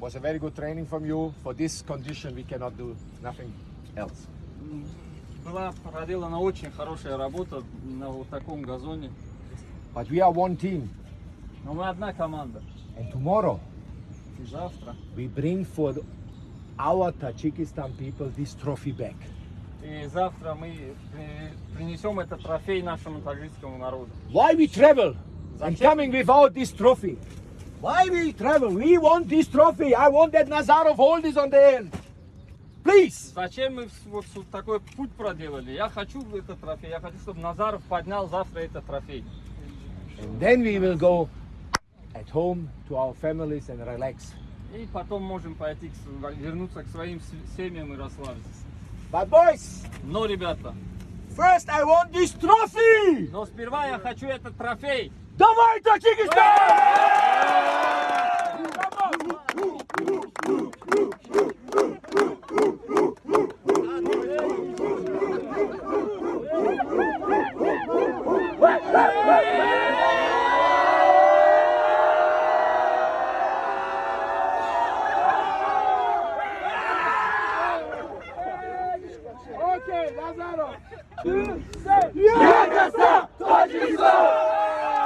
Was a very good training from you. For this condition, we cannot do nothing else. Была проделана очень хорошая работа на вот таком газоне. But we are one team, Но мы одна команда. and tomorrow И завтра. we bring for our Tajikistan people this trophy back. И завтра мы принесем этот трофей нашему таджикскому народу. Why we travel and Зачем? coming without this trophy? Why we travel? We want this trophy. I want that Nazarov hold this on the end. Please. Зачем мы вот такой путь проделали? Я хочу этот трофей. Я хочу, чтобы Назаров поднял завтра этот трофей. And then we will go at home to our families and relax. И потом можем пойти, вернуться к своим семьям и расслабиться. But boys, Но, ребята, first I want this trophy. но сперва я хочу этот трофей. Давай, Tajikistan! Okay, Nazarov. 2, say, Yakasa, Tajikistan!